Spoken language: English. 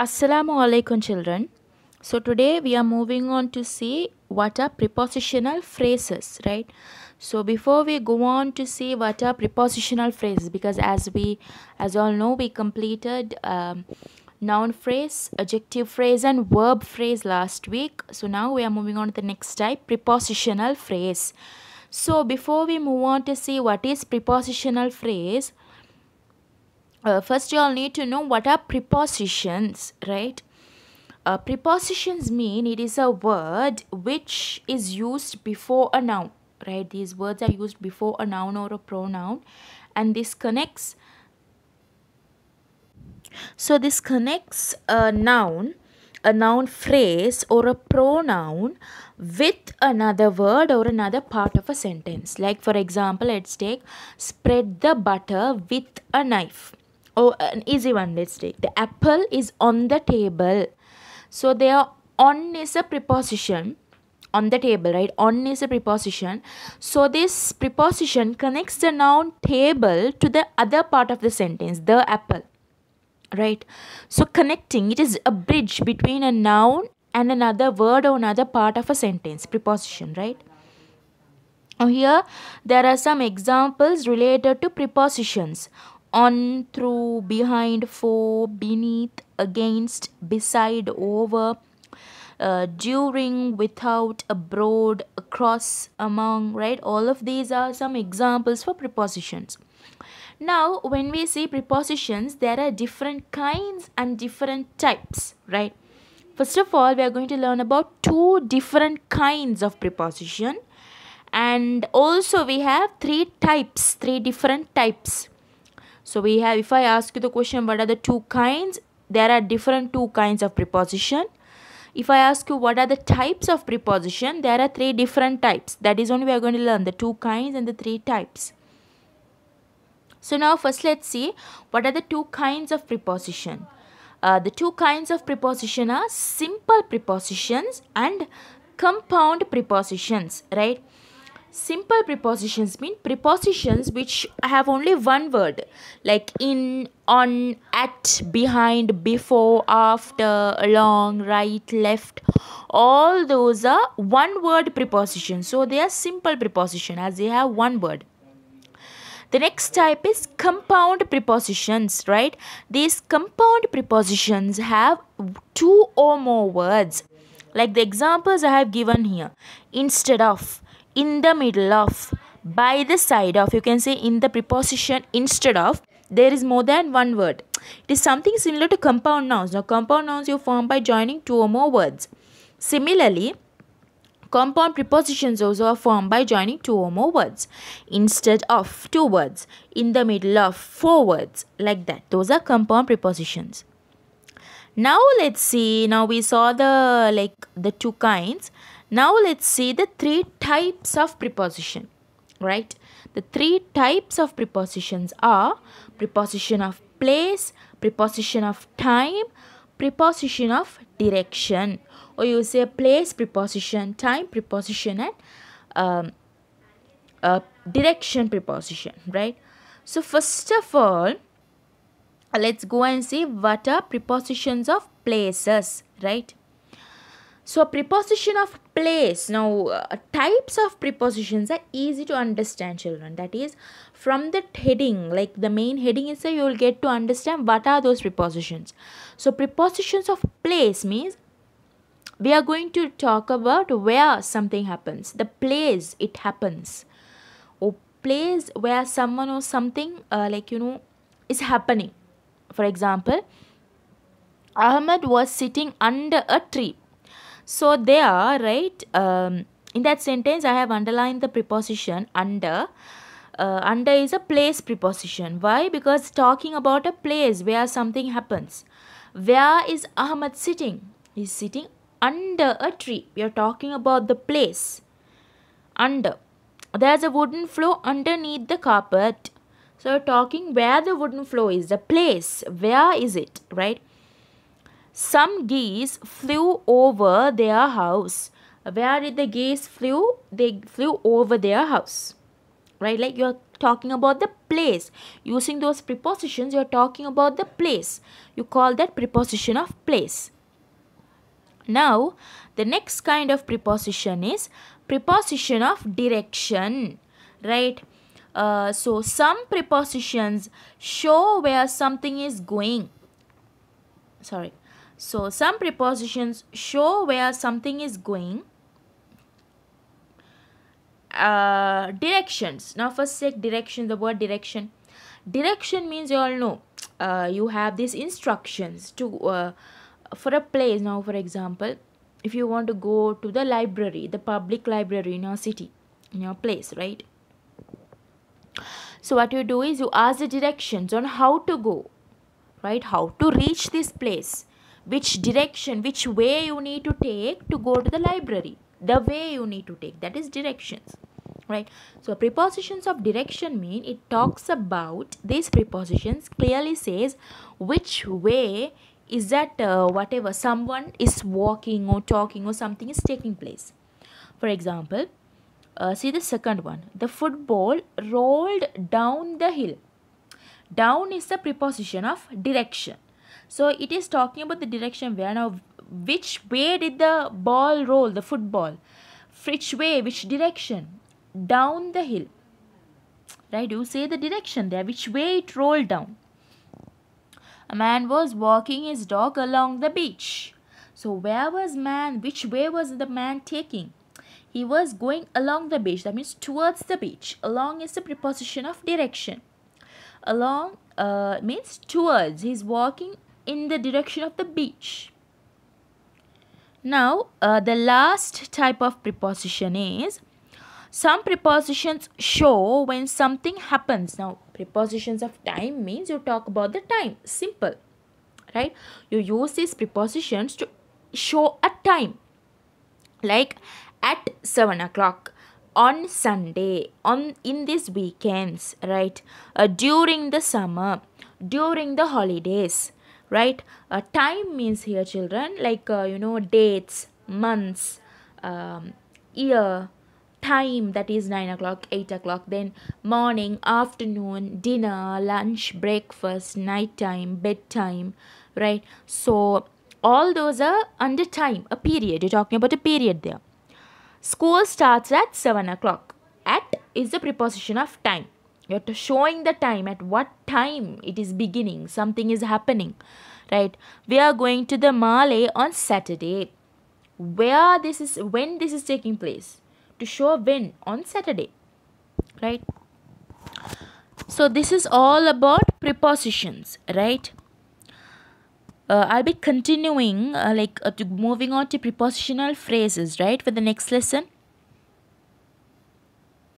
Assalamu alaikum children. So today we are moving on to see what are prepositional phrases, right? So before we go on to see what are prepositional phrases, because as all know, we completed noun phrase, adjective phrase and verb phrase last week. So now we are moving on to the next type, prepositional phrase. So before we move on to see what is prepositional phrase, first you all need to know what are prepositions, right? Prepositions mean it is a word which is used before a noun, right? These words are used before a noun or a pronoun, and this connects a noun phrase or a pronoun with another word or another part of a sentence. Like for example, let's take spread the butter with a knife. Oh, an easy one, let's take the apple is on the table. So there, on is a preposition, on the table, right? On is a preposition. So this preposition connects the noun table to the other part of the sentence, the apple, right? So connecting, it is a bridge between a noun and another word or another part of a sentence, preposition, right? Now here there are some examples related to prepositions: on, through, behind, for, beneath, against, beside, over, during, without, abroad, across, among, right? All of these are some examples for prepositions. Now when we see prepositions, there are different kinds and different types, right? First of all, we are going to learn about two different kinds of preposition, and also we have three different types. So we have, if I ask you the question what are the two kinds, there are different two kinds of preposition. If I ask you what are the types of preposition, there are three different types. That is only we are going to learn the two kinds and the three types. So now first let's see what are the two kinds of preposition. The two kinds of preposition are simple prepositions and compound prepositions, right? Simple prepositions mean prepositions which have only one word, like in, on, at, behind, before, after, along, right, left. All those are one word prepositions. So they are simple preposition as they have one word. The next type is compound prepositions, right? These compound prepositions have two or more words. Like the examples I have given here: instead of, in the middle of, by the side of. You can say in the preposition instead of, there is more than one word. It is something similar to compound nouns. Now compound nouns you form by joining two or more words. Similarly, compound prepositions also are formed by joining two or more words. Instead of, two words. In the middle of, four words. Like that. Those are compound prepositions. Now let's see. Now we saw the two kinds. Now let's see the three types of preposition. Right? The three types of prepositions are preposition of place, preposition of time, preposition of direction. Or you say place preposition, time preposition, and direction preposition, right? So first of all, let's go and see what are prepositions of places, right? So preposition of place. Now types of prepositions are easy to understand, children. That is, from the heading, like the main heading is you will get to understand what are those prepositions. So prepositions of place means we are going to talk about where something happens, the place it happens, or place where someone or something is happening. For example, Ahmed was sitting under a tree. So there, right, in that sentence I have underlined the preposition under. Under is a place preposition. Why? Because talking about a place where something happens. Where is Ahmed sitting? He is sitting under a tree. We are talking about the place. Under. There's a wooden floor underneath the carpet. So we're talking where the wooden floor is, the place. Where is it, right? Some geese flew over their house. Where did the geese flew? They flew over their house, right? Like you're talking about the place. Using those prepositions, you're talking about the place. You call that preposition of place. Now, the next kind of preposition is preposition of direction, right? So, some prepositions show where something is going. Sorry. So, some prepositions show where something is going. Directions. Now, first take direction, the word direction. Direction means you all know you have these instructions to for a place. Now, for example, if you want to go to the library, the public library in your city, in your place, right? So what you do is you ask the directions on how to go, right? How to reach this place, which direction, which way you need to take to go to the library, the way you need to take, that is directions, right? So prepositions of direction mean it talks about, these prepositions clearly says which way is that whatever someone is walking or talking or something is taking place. For example, see the second one, the football rolled down the hill. Down is the preposition of direction. So it is talking about the direction where. Now, which way did the ball roll, the football? Which way, which direction? Down the hill. Right? You say the direction there, which way it rolled down. A man was walking his dog along the beach. So where was man? Which way was the man taking? He was going along the beach. That means towards the beach. Along is the preposition of direction. Along means towards. He's walking in the direction of the beach. Now, the last type of preposition is, some prepositions show when something happens. Now, prepositions of time means you talk about the time. Simple, right? You use these prepositions to show a time. Like at 7 o'clock, on Sunday, in these weekends, right? During the summer, during the holidays, right? Time means here, children, like dates, months, year, time, that is 9 o'clock, 8 o'clock, then morning, afternoon, dinner, lunch, breakfast, night time, bedtime, right? So all those are under time, a period. You're talking about a period there. School starts at 7 o'clock. At is the preposition of time. You're showing the time, at what time it is beginning, something is happening, right? We are going to the Malay on Saturday. When this is taking place, to show when, on Saturday, right? So this is all about prepositions, right? I'll be continuing moving on to prepositional phrases, right, for the next lesson.